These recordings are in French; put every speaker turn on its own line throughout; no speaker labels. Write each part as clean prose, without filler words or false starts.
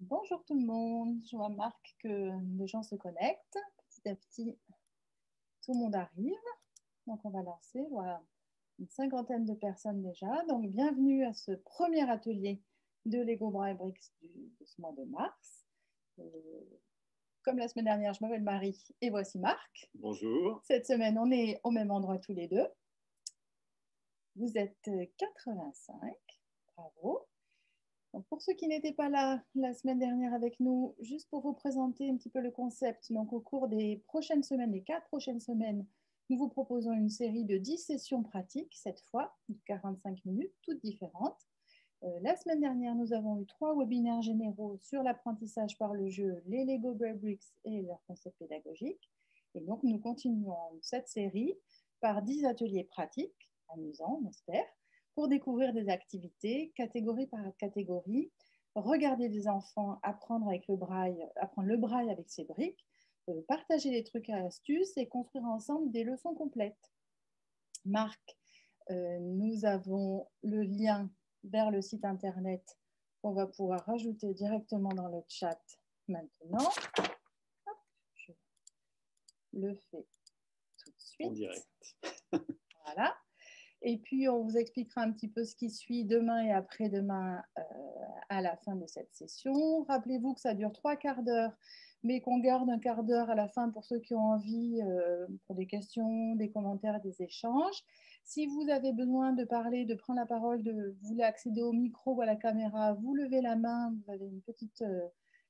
Bonjour tout le monde, je remarque que les gens se connectent. Petit à petit, tout le monde arrive. Donc on va lancer, voilà, une cinquantaine de personnes déjà. Donc bienvenue à ce premier atelier de Lego Braille Bricks de ce mois de mars. Comme la semaine dernière, je m'appelle Marie et voici Marc.
Bonjour.
Cette semaine, on est au même endroit tous les deux. Vous êtes 85, bravo. Donc pour ceux qui n'étaient pas là la semaine dernière avec nous, juste pour vous présenter un petit peu le concept, donc au cours des prochaines semaines, les 4 prochaines semaines, nous vous proposons une série de 10 sessions pratiques, cette fois, de 45 minutes, toutes différentes. La semaine dernière, nous avons eu 3 webinaires généraux sur l'apprentissage par le jeu, les Lego Braille Bricks et leurs concepts pédagogiques. Et donc, nous continuons cette série par 10 ateliers pratiques, amusants, on espère, pour découvrir des activités, catégorie par catégorie, regarder des enfants apprendre avec le braille, apprendre le braille avec ses briques, partager les trucs et astuces et construire ensemble des leçons complètes. Marc, nous avons le lien vers le site internet qu'on va pouvoir rajouter directement dans le chat maintenant. Hop, je le fais tout de suite.
En direct.
Voilà. Et puis, on vous expliquera un petit peu ce qui suit demain et après-demain à la fin de cette session. Rappelez-vous que ça dure 3 quarts d'heure, mais qu'on garde un quart d'heure à la fin pour ceux qui ont envie, pour des questions, des commentaires, des échanges. Si vous avez besoin de parler, de prendre la parole, vous voulez accéder au micro ou à la caméra, vous levez la main. Vous avez une petite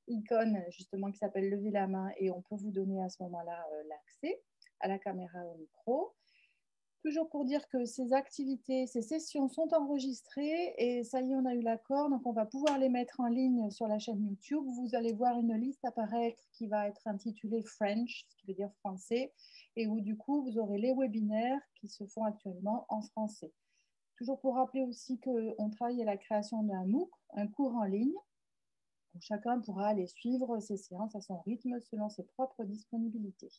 icône justement qui s'appelle lever la main et on peut vous donner à ce moment-là l'accès à la caméra et au micro. Toujours pour dire que ces activités, ces sessions sont enregistrées et ça y est, on a eu l'accord. Donc, on va pouvoir les mettre en ligne sur la chaîne YouTube. Vous allez voir une liste apparaître qui va être intitulée French, ce qui veut dire français, et où du coup, vous aurez les webinaires qui se font actuellement en français. Toujours pour rappeler aussi qu'on travaille à la création d'un MOOC, un cours en ligne, où chacun pourra aller suivre ses séances à son rythme selon ses propres disponibilités.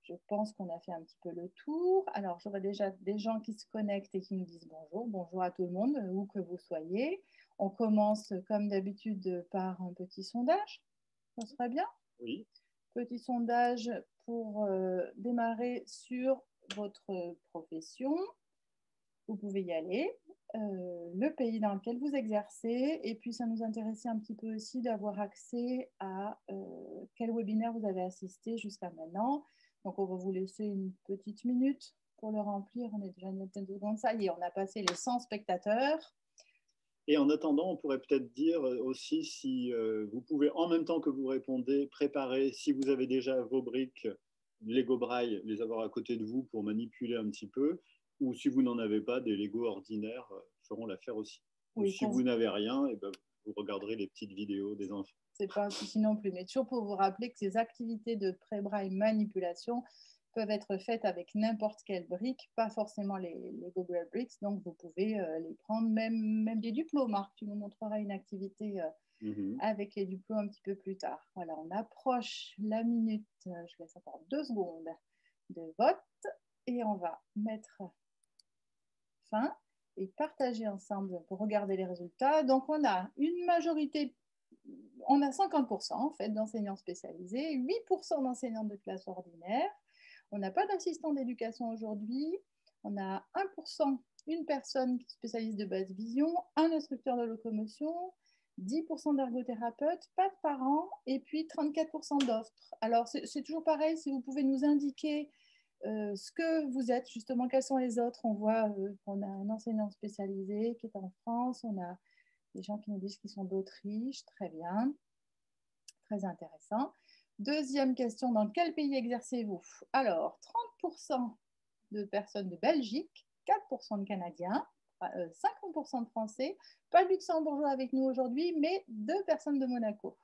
Je pense qu'on a fait un petit peu le tour. Alors, j'aurais déjà des gens qui se connectent et qui nous disent bonjour. Bonjour à tout le monde, où que vous soyez. On commence, comme d'habitude, par un petit sondage. Ça serait bien?
Oui.
Petit sondage pour démarrer sur votre profession. Vous pouvez y aller. Le pays dans lequel vous exercez. Et puis, ça nous intéressait un petit peu aussi d'avoir accès à quel webinaire vous avez assisté jusqu'à maintenant. Donc, on va vous laisser une petite minute pour le remplir. On est déjà une vingtaine de secondes. Ça y est, on a passé les 100 spectateurs.
Et en attendant, on pourrait peut-être dire aussi si vous pouvez, en même temps que vous répondez, préparer, si vous avez déjà vos briques Lego Braille, les avoir à côté de vous pour manipuler un petit peu, ou si vous n'en avez pas, des Lego ordinaires feront l'affaire aussi.
Oui,
ou si vous n'avez rien, et ben, vous regarderez les petites vidéos des enfants.
C'est pas un souci non plus, mais toujours pour vous rappeler que ces activités de pré-braille manipulation peuvent être faites avec n'importe quelle brique, pas forcément les Lego Braille Bricks, donc vous pouvez les prendre, même des duplos. Marc, tu nous montreras une activité avec les duplos un petit peu plus tard. Voilà, on approche la minute, je laisse encore 2 secondes de vote, et on va mettre fin et partager ensemble pour regarder les résultats. Donc, on a une majorité, on a 50% en fait d'enseignants spécialisés, 8% d'enseignants de classe ordinaire. On n'a pas d'assistant d'éducation aujourd'hui. On a 1%, une personne spécialiste de basse vision, un instructeur de locomotion, 10% d'ergothérapeutes, pas de parents, et puis 34% d'offres. Alors, c'est toujours pareil, si vous pouvez nous indiquer ce que vous êtes, justement, quels sont les autres. On voit qu'on a un enseignant spécialisé qui est en France, on a des gens qui nous disent qu'ils sont d'Autriche, très bien, très intéressant. Deuxième question, dans quel pays exercez-vous? Alors, 30% de personnes de Belgique, 4% de Canadiens, 50% de Français, pas de Luxembourgeois avec nous aujourd'hui, mais 2 personnes de Monaco.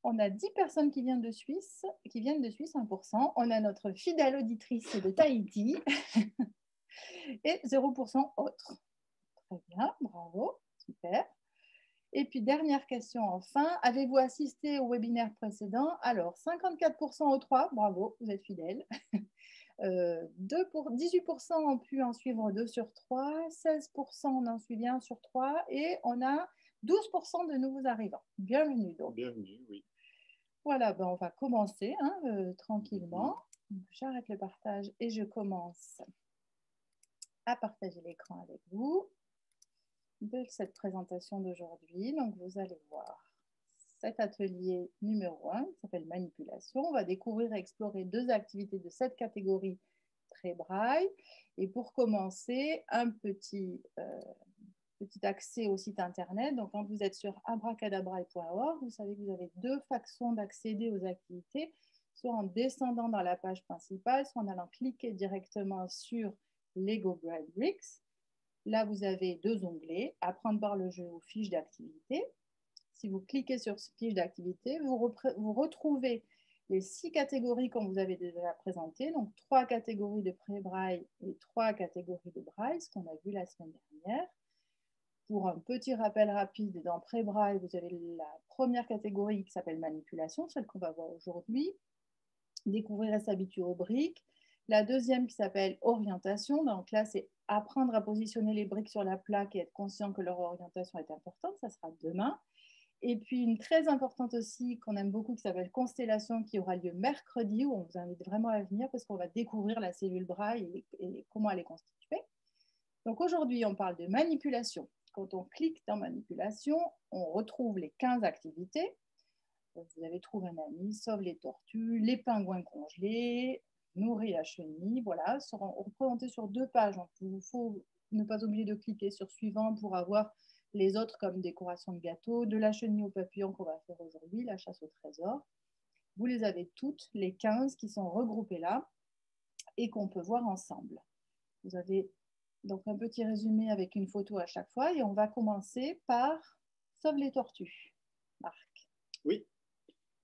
On a 10 personnes qui viennent de Suisse, 1%. On a notre fidèle auditrice de Tahiti et 0% autres. Très bien, bravo, super. Et puis, dernière question enfin, avez-vous assisté au webinaire précédent? Alors, 54% aux 3, bravo, vous êtes fidèles. 18% ont pu en suivre 2 sur 3, 16% en ont suivi 1 sur 3, et on a 12% de nouveaux arrivants. Bienvenue donc.
Bienvenue, oui.
Voilà, ben on va commencer tranquillement. J'arrête le partage et je commence à partager l'écran avec vous de cette présentation d'aujourd'hui. Donc, vous allez voir cet atelier numéro 1 qui s'appelle manipulation. On va découvrir et explorer 2 activités de cette catégorie Pré Braille. Et pour commencer, un petit accès au site internet. Donc, quand vous êtes sur abracadabraille.org, vous savez que vous avez 2 façons d'accéder aux activités, soit en descendant dans la page principale, soit en allant cliquer directement sur Lego Braille Bricks. Là, vous avez 2 onglets, apprendre par le jeu ou fiche d'activité. Si vous cliquez sur fiche d'activité, vous retrouvez les 6 catégories qu'on vous avait déjà présentées, donc 3 catégories de pré-braille et 3 catégories de braille, ce qu'on a vu la semaine dernière. Pour un petit rappel rapide, dans pré-braille, vous avez la première catégorie qui s'appelle manipulation, celle qu'on va voir aujourd'hui, découvrir et s'habituer aux briques. La deuxième qui s'appelle orientation, donc là c'est apprendre à positionner les briques sur la plaque et être conscient que leur orientation est importante, ça sera demain. Et puis une très importante aussi qu'on aime beaucoup qui s'appelle constellation qui aura lieu mercredi, où on vous invite vraiment à venir parce qu'on va découvrir la cellule braille et comment elle est constituée. Donc aujourd'hui on parle de manipulation. Quand on clique dans manipulation, on retrouve les 15 activités. Vous avez trouvé un ami, sauve les tortues, les pingouins congelés, nourris la chenille, voilà, seront représentés sur 2 pages. Donc, il faut ne pas oublier de cliquer sur suivant pour avoir les autres comme décoration de gâteau, de la chenille au papillon qu'on va faire aujourd'hui, la chasse au trésor. Vous les avez toutes, les 15 qui sont regroupées là et qu'on peut voir ensemble. Vous avez donc un petit résumé avec une photo à chaque fois et on va commencer par sauve les tortues. Marc.
Oui.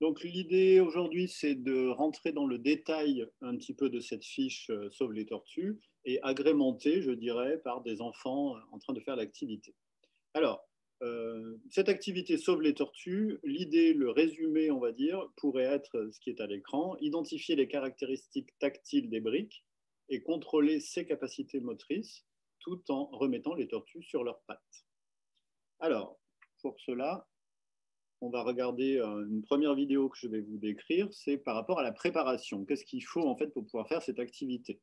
Donc l'idée aujourd'hui, c'est de rentrer dans le détail un petit peu de cette fiche Sauve les tortues et agrémenter, je dirais, par des enfants en train de faire l'activité. Alors, cette activité Sauve les tortues, l'idée, le résumé, on va dire, pourrait être ce qui est à l'écran, identifier les caractéristiques tactiles des briques et contrôler ses capacités motrices tout en remettant les tortues sur leurs pattes. Alors, pour cela, on va regarder une première vidéo que je vais vous décrire, c'est par rapport à la préparation. Qu'est-ce qu'il faut en fait pour pouvoir faire cette activité?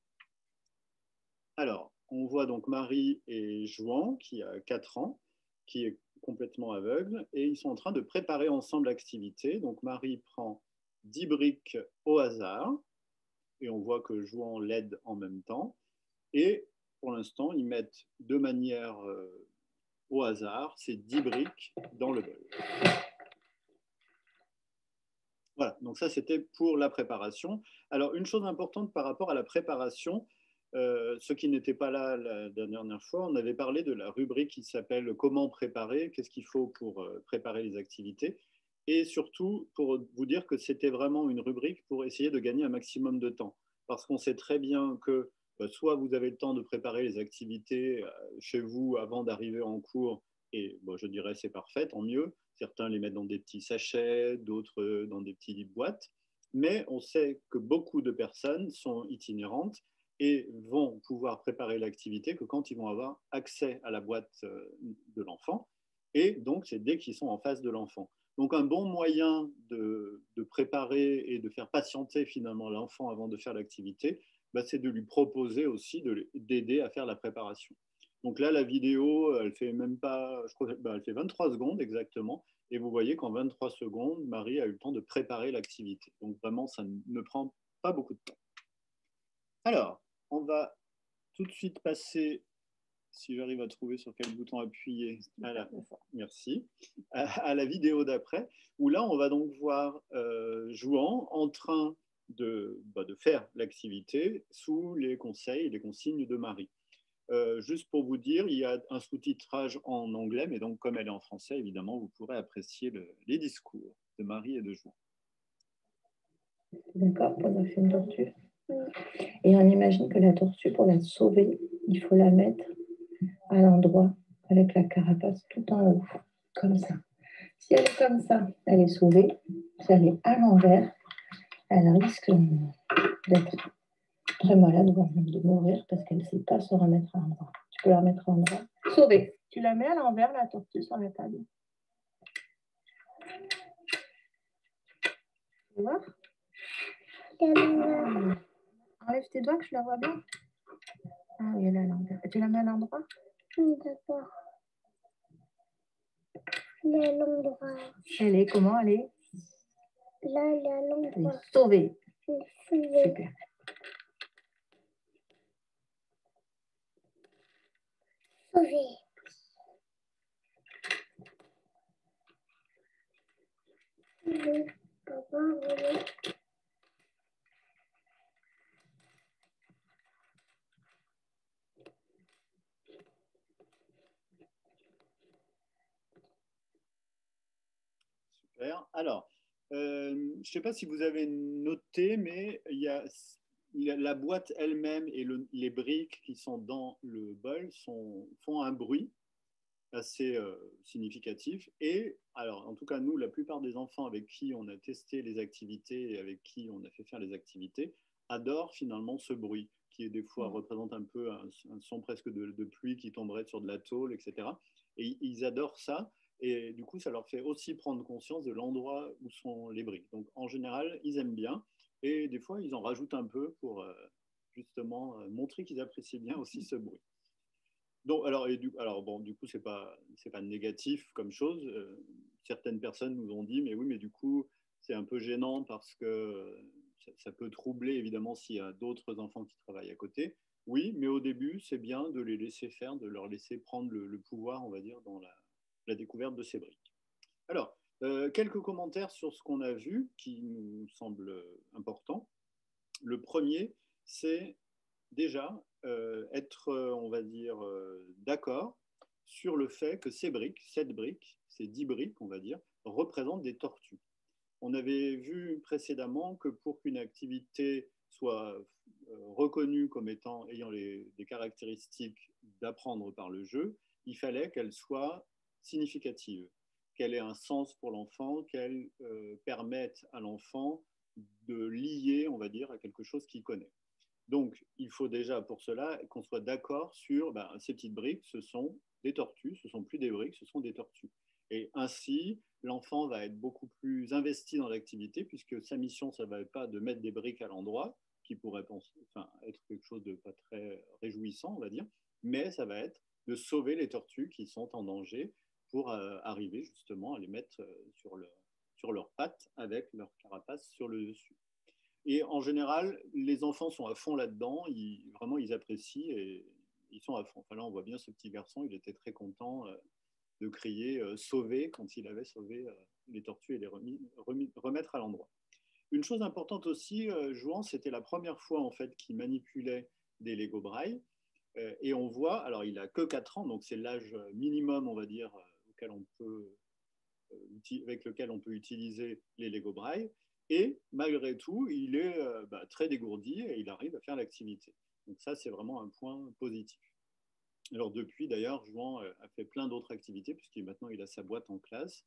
Alors, on voit donc Marie et Jouan, qui a 4 ans, qui est complètement aveugle, et ils sont en train de préparer ensemble l'activité. Donc Marie prend 10 briques au hasard, et on voit que Jouan l'aide en même temps. Et pour l'instant, ils mettent de manière au hasard ces 10 briques dans le bol. Voilà, donc ça c'était pour la préparation. Alors une chose importante par rapport à la préparation, ceux qui n'étaient pas là la dernière fois, on avait parlé de la rubrique qui s'appelle Comment préparer, qu'est-ce qu'il faut pour préparer les activités, et surtout pour vous dire que c'était vraiment une rubrique pour essayer de gagner un maximum de temps, parce qu'on sait très bien que soit vous avez le temps de préparer les activités chez vous avant d'arriver en cours, et bon, je dirais c'est parfait, tant mieux. Certains les mettent dans des petits sachets, d'autres dans des petites boîtes. Mais on sait que beaucoup de personnes sont itinérantes et vont pouvoir préparer l'activité que quand ils vont avoir accès à la boîte de l'enfant. Et donc, c'est dès qu'ils sont en face de l'enfant. Donc, un bon moyen de préparer et de faire patienter finalement l'enfant avant de faire l'activité, c'est de lui proposer aussi d'aider à faire la préparation. Donc là, la vidéo, elle fait même pas, je crois, elle fait 23 secondes exactement. Et vous voyez qu'en 23 secondes, Marie a eu le temps de préparer l'activité. Donc vraiment, ça ne prend pas beaucoup de temps. Alors, on va tout de suite passer, si j'arrive à trouver sur quel bouton appuyer, merci, à la vidéo d'après, où là, on va donc voir Jouan en train de faire l'activité sous les conseils et les consignes de Marie. Juste pour vous dire, il y a un sous-titrage en anglais, mais donc comme elle est en français, évidemment, vous pourrez apprécier les discours de Marie et de Jouan.
D'accord, pour la une tortue. Et on imagine que la tortue, pour la sauver, il faut la mettre à l'endroit avec la carapace tout en haut, comme ça. Si elle est comme ça, elle est sauvée. Si elle est à l'envers, elle risque d'être très malade, voire même de mourir parce qu'elle ne sait pas se remettre à l'endroit. Tu peux la remettre à l'endroit. Sauvée. Tu la mets à l'envers, la tortue, sur la table. Tu veux voir? Enlève tes doigts que je la vois bien. Ah oui, elle est à l'endroit. Tu la mets à l'endroit?
Oui, d'accord. Elle est à l'endroit.
Elle est comment? Elle est?
Là, elle est à
Elle
l'endroit.
est sauvée.
Elle est sauvée.
Super.
Sauvée. Oui, papa, oui.
Super. Alors, je ne sais pas si vous avez noté, mais il y a la boîte elle-même et les briques qui sont dans le bol font un bruit assez significatif. Et alors, en tout cas, nous, la plupart des enfants avec qui on a testé les activités et avec qui on a fait faire les activités adorent finalement ce bruit qui, des fois, représente un peu un son presque de pluie qui tomberait sur de la tôle, etc. Et ils adorent ça. Et du coup, ça leur fait aussi prendre conscience de l'endroit où sont les briques. Donc, en général, ils aiment bien. Et des fois, ils en rajoutent un peu pour justement montrer qu'ils apprécient bien aussi ce bruit. Donc, alors bon, du coup, c'est pas négatif comme chose. Certaines personnes nous ont dit, mais oui, mais du coup, c'est un peu gênant parce que ça peut troubler, évidemment, s'il y a d'autres enfants qui travaillent à côté. Oui, mais au début, c'est bien de les laisser faire, de leur laisser prendre le pouvoir, on va dire, dans la découverte de ces briques. Alors, quelques commentaires sur ce qu'on a vu qui nous semblent importants. Le premier, c'est déjà être, on va dire, d'accord sur le fait que ces briques, ces 10 briques, on va dire, représentent des tortues. On avait vu précédemment que pour qu'une activité soit reconnue comme ayant des caractéristiques d'apprendre par le jeu, il fallait qu'elle soit significative, qu'elle ait un sens pour l'enfant, qu'elle permette à l'enfant de lier, on va dire, à quelque chose qu'il connaît. Donc, il faut déjà pour cela qu'on soit d'accord sur ces petites briques, ce sont des tortues, ce ne sont plus des briques, ce sont des tortues. Et ainsi, l'enfant va être beaucoup plus investi dans l'activité puisque sa mission, ça ne va être pas de mettre des briques à l'endroit, qui pourrait être quelque chose de pas très réjouissant, on va dire, mais ça va être de sauver les tortues qui sont en danger pour arriver justement à les mettre sur leurs pattes avec leur carapace sur le dessus. Et en général, les enfants sont à fond là-dedans, vraiment ils apprécient et ils sont à fond. Enfin, là, on voit bien ce petit garçon, il était très content de crier sauver quand il avait sauvé les tortues et les remettre à l'endroit. Une chose importante aussi, jouant, c'était la première fois en fait qu'il manipulait des Lego Braille. Et on voit, alors il a que 4 ans, donc c'est l'âge minimum, on va dire, avec lequel on peut utiliser les Lego Braille. Et malgré tout, il est très dégourdi et il arrive à faire l'activité. Donc ça, c'est vraiment un point positif. Alors depuis, d'ailleurs, Jouan a fait plein d'autres activités, puisque maintenant il a sa boîte en classe,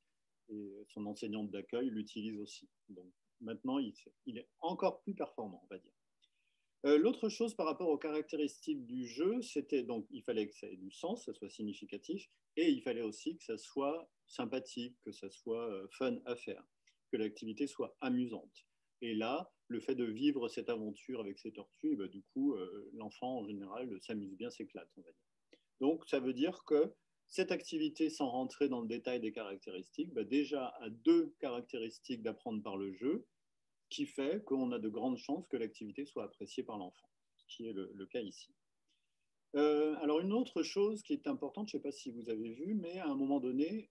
et son enseignante d'accueil l'utilise aussi. Donc maintenant, il est encore plus performant, on va dire. L'autre chose par rapport aux caractéristiques du jeu, c'était donc il fallait que ça ait du sens, que ça soit significatif, et il fallait aussi que ça soit sympathique, que ça soit fun à faire, que l'activité soit amusante. Et là, le fait de vivre cette aventure avec ces tortues, du coup, l'enfant en général s'amuse bien, s'éclate, on va dire. Donc, ça veut dire que cette activité, sans rentrer dans le détail des caractéristiques, déjà a 2 caractéristiques d'apprendre par le jeu, qui fait qu'on a de grandes chances que l'activité soit appréciée par l'enfant, ce qui est le cas ici. Alors une autre chose qui est importante, je ne sais pas si vous avez vu, mais à un moment donné,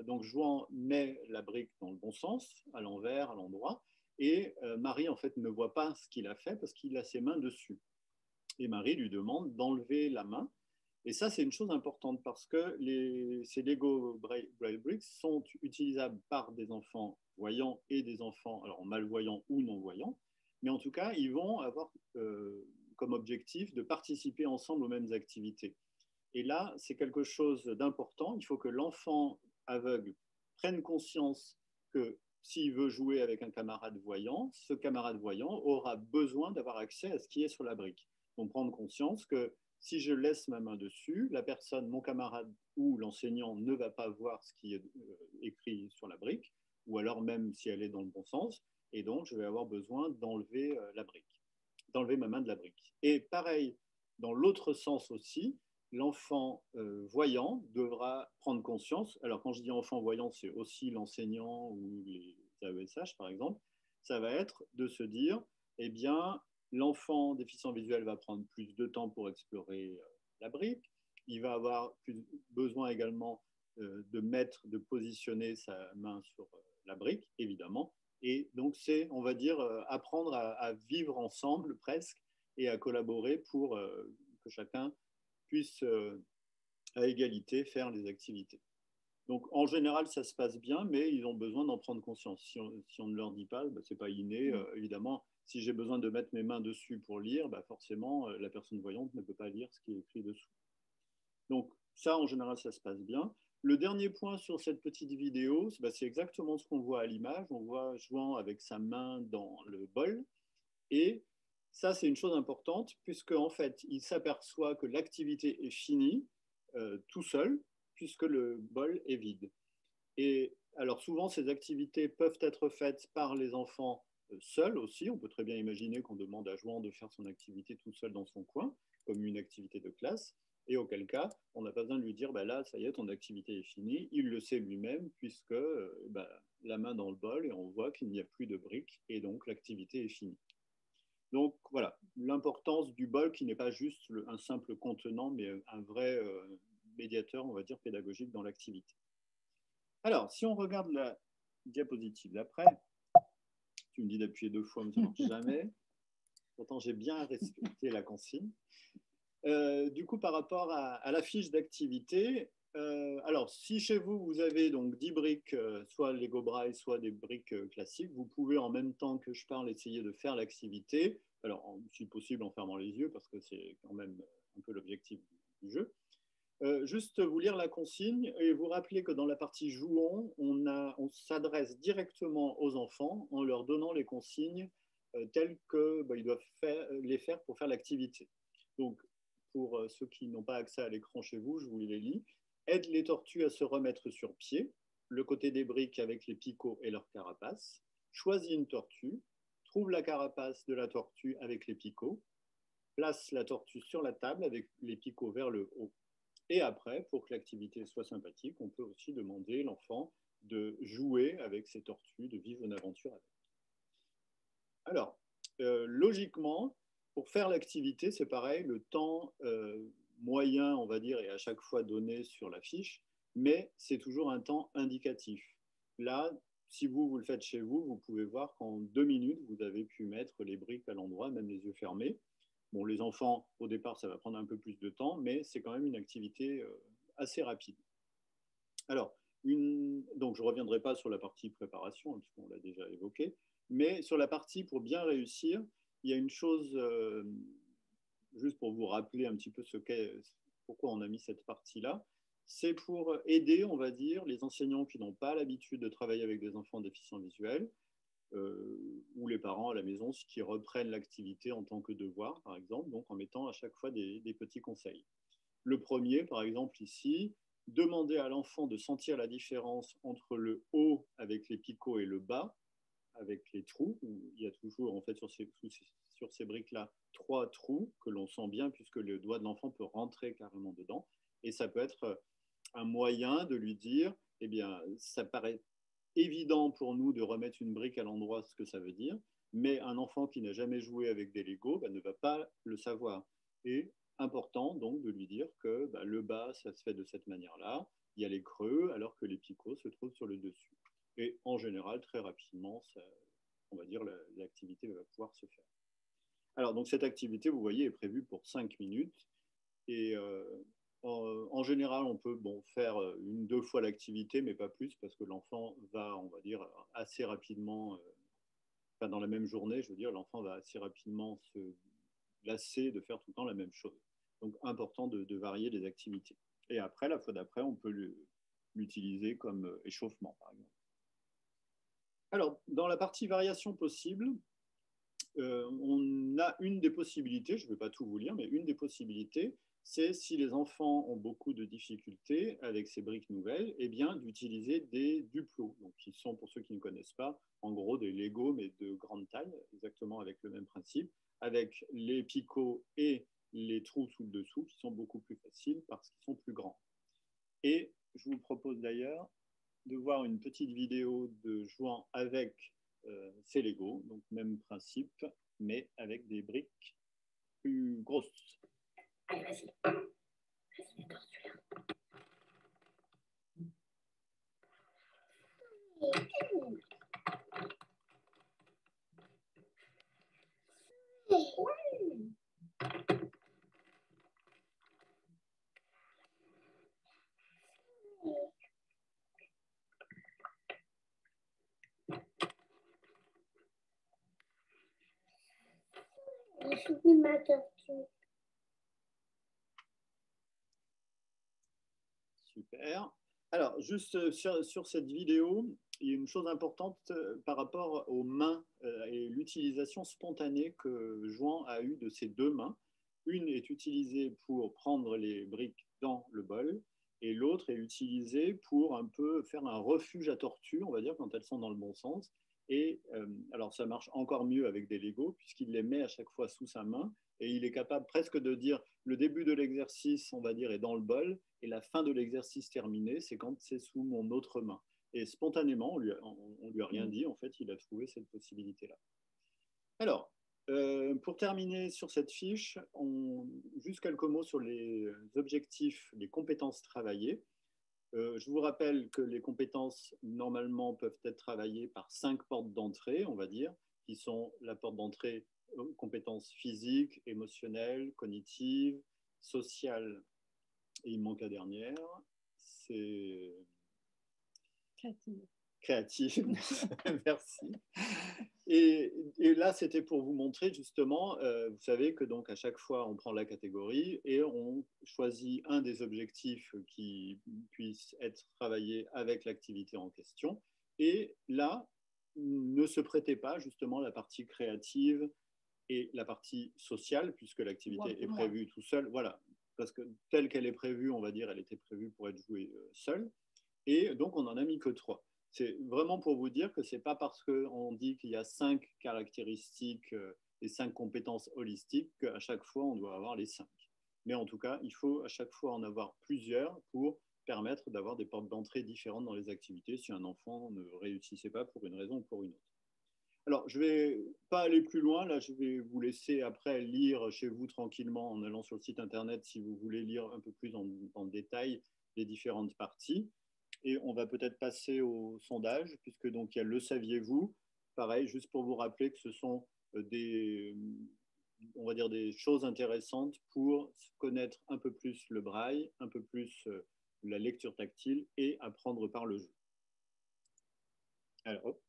donc Jouan met la brique dans le bon sens, à l'envers, à l'endroit, et Marie en fait ne voit pas ce qu'il a fait parce qu'il a ses mains dessus. Et Marie lui demande d'enlever la main. Et ça, c'est une chose importante parce que ces Lego Braille Bricks sont utilisables par des enfants voyants et des enfants, alors malvoyants ou non-voyants. Mais en tout cas, ils vont avoir comme objectif de participer ensemble aux mêmes activités. Et là, c'est quelque chose d'important. Il faut que l'enfant aveugle prenne conscience que s'il veut jouer avec un camarade voyant, ce camarade voyant aura besoin d'avoir accès à ce qui est sur la brique. Donc prendre conscience que si je laisse ma main dessus, la personne, mon camarade ou l'enseignant ne va pas voir ce qui est écrit sur la brique. ou alors même si elle est dans le bon sens, et donc je vais avoir besoin d'enlever la brique, d'enlever ma main de la brique. Et pareil, dans l'autre sens aussi, l'enfant voyant devra prendre conscience, alors quand je dis enfant voyant, c'est aussi l'enseignant ou les AESH par exemple, ça va être de se dire, eh bien, l'enfant déficient visuel va prendre plus de temps pour explorer la brique, il va avoir besoin également de positionner sa main sur la brique, évidemment, et donc c'est, on va dire, apprendre à vivre ensemble presque et à collaborer pour que chacun puisse à égalité faire les activités. Donc en général, ça se passe bien, mais ils ont besoin d'en prendre conscience. Si on ne leur dit pas, bah, ce n'est pas inné. Évidemment, si j'ai besoin de mettre mes mains dessus pour lire, bah, forcément, la personne voyante ne peut pas lire ce qui est écrit dessous. Donc ça, en général, ça se passe bien. Le dernier point sur cette petite vidéo, bah, c'est exactement ce qu'on voit à l'image. On voit jouant avec sa main dans le bol. Et ça, c'est une chose importante, puisque en fait, il s'aperçoit que l'activité est finie tout seul, puisque le bol est vide. Et alors souvent, ces activités peuvent être faites par les enfants seuls aussi. On peut très bien imaginer qu'on demande à Jouan de faire son activité tout seul dans son coin, comme une activité de classe. Et auquel cas, on n'a pas besoin de lui dire, bah là, ça y est, ton activité est finie. Il le sait lui-même, puisque la main dans le bol, et on voit qu'il n'y a plus de briques, et donc l'activité est finie. Donc voilà, l'importance du bol qui n'est pas juste un simple contenant, mais un vrai médiateur, on va dire, pédagogique dans l'activité. Alors, si on regarde la diapositive d'après, tu me dis d'appuyer 2 fois, mais ça ne marche jamais. Pourtant, j'ai bien respecté la consigne. Du coup, par rapport à la fiche d'activité, alors si chez vous, vous avez donc 10 briques, soit Lego Braille, soit des briques classiques, vous pouvez en même temps que je parle essayer de faire l'activité, alors si possible en fermant les yeux, parce que c'est quand même un peu l'objectif du jeu. Juste vous lire la consigne et vous rappeler que dans la partie jouons, on s'adresse directement aux enfants en leur donnant les consignes telles qu'ils doivent les faire pour faire l'activité. Donc, pour ceux qui n'ont pas accès à l'écran chez vous, je vous les lis. Aide les tortues à se remettre sur pied, le côté des briques avec les picots et leur carapace. Choisis une tortue, trouve la carapace de la tortue avec les picots, place la tortue sur la table avec les picots vers le haut. Et après, pour que l'activité soit sympathique, on peut aussi demander à l'enfant de jouer avec ces tortues, de vivre une aventure avec. Alors, logiquement, pour faire l'activité, c'est pareil, le temps moyen, on va dire, est à chaque fois donné sur la fiche, mais c'est toujours un temps indicatif. Là, si vous le faites chez vous, vous pouvez voir qu'en 2 minutes, vous avez pu mettre les briques à l'endroit, même les yeux fermés. Bon, les enfants, au départ, ça va prendre un peu plus de temps, mais c'est quand même une activité assez rapide. Alors, donc je ne reviendrai pas sur la partie préparation, puisqu'on l'a déjà évoqué, mais sur la partie pour bien réussir, il y a une chose, juste pour vous rappeler un petit peu pourquoi on a mis cette partie-là, c'est pour aider, on va dire, les enseignants qui n'ont pas l'habitude de travailler avec des enfants déficients visuels, ou les parents à la maison qui reprennent l'activité en tant que devoir, par exemple, donc en mettant à chaque fois des petits conseils. Le premier, par exemple, ici, demander à l'enfant de sentir la différence entre le haut avec les picots et le bas avec les trous. Il y a toujours, en fait, sur ces briques-là, 3 trous que l'on sent bien puisque le doigt de l'enfant peut rentrer carrément dedans. Et ça peut être un moyen de lui dire, eh bien, ça paraît évident pour nous de remettre une brique à l'endroit, ce que ça veut dire, mais un enfant qui n'a jamais joué avec des Lego ne va pas le savoir. Et important donc de lui dire que le bas, ça se fait de cette manière-là, il y a les creux, alors que les picots se trouvent sur le dessus. Et en général, très rapidement, on va dire l'activité va pouvoir se faire. Alors, donc cette activité, vous voyez, est prévue pour 5 minutes. Et en général, on peut faire 1-2 fois l'activité, mais pas plus, parce que l'enfant va, on va dire, assez rapidement, dans la même journée, je veux dire, l'enfant va assez rapidement se lasser de faire tout le temps la même chose. Donc, important de varier les activités. Et après, la fois d'après, on peut l'utiliser comme échauffement, par exemple. Alors, dans la partie variation possible, on a une des possibilités, je ne vais pas tout vous lire, mais une des possibilités, c'est si les enfants ont beaucoup de difficultés avec ces briques nouvelles, eh bien d'utiliser des duplos, donc qui sont, pour ceux qui ne connaissent pas, en gros des Lego, mais de grande taille, exactement avec le même principe, avec les picots et les trous sous le dessous, qui sont beaucoup plus faciles parce qu'ils sont plus grands. Et je vous propose d'ailleurs de voir une petite vidéo de jouant avec ces Lego, donc même principe, mais avec des briques plus grosses.
Allez, vas-y. Vas-y, les tortues.
Je suis ma tortue.
Super. Alors, juste sur cette vidéo, il y a une chose importante par rapport aux mains et l'utilisation spontanée que Jouan a eue de ses deux mains. Une est utilisée pour prendre les briques dans le bol et l'autre est utilisée pour un peu faire un refuge à tortues, on va dire, quand elles sont dans le bon sens. Et alors, ça marche encore mieux avec des Legos puisqu'il les met à chaque fois sous sa main et il est capable presque de dire le début de l'exercice, on va dire, est dans le bol et la fin de l'exercice terminé, c'est quand c'est sous mon autre main. Et spontanément, on lui a rien dit, en fait, il a trouvé cette possibilité-là. Alors, pour terminer sur cette fiche, juste quelques mots sur les objectifs, les compétences travaillées. Je vous rappelle que les compétences, normalement, peuvent être travaillées par 5 portes d'entrée, on va dire, qui sont la porte d'entrée compétences physiques, émotionnelles, cognitives, sociales, et il manque la dernière, c'est créative. Merci. Et là, c'était pour vous montrer justement, vous savez que donc à chaque fois, on prend la catégorie et on choisit un des objectifs qui puisse être travaillé avec l'activité en question. Et là, ne se prêtez pas justement la partie créative et la partie sociale, puisque l'activité est prévue tout seul. Voilà, parce que telle qu'elle est prévue, on va dire, elle était prévue pour être jouée seule. Et donc, on n'en a mis que 3. C'est vraiment pour vous dire que ce n'est pas parce qu'on dit qu'il y a 5 caractéristiques et 5 compétences holistiques qu'à chaque fois, on doit avoir les 5. Mais en tout cas, il faut à chaque fois en avoir plusieurs pour permettre d'avoir des portes d'entrée différentes dans les activités si un enfant ne réussissait pas pour une raison ou pour une autre. Alors, je ne vais pas aller plus loin. Là, je vais vous laisser après lire chez vous tranquillement en allant sur le site internet si vous voulez lire un peu plus en détail les différentes parties. Et on va peut-être passer au sondage, puisque donc il y a le saviez-vous. Pareil, juste pour vous rappeler que ce sont on va dire des choses intéressantes pour connaître un peu plus le braille, un peu plus la lecture tactile et apprendre par le jeu. Alors, hop.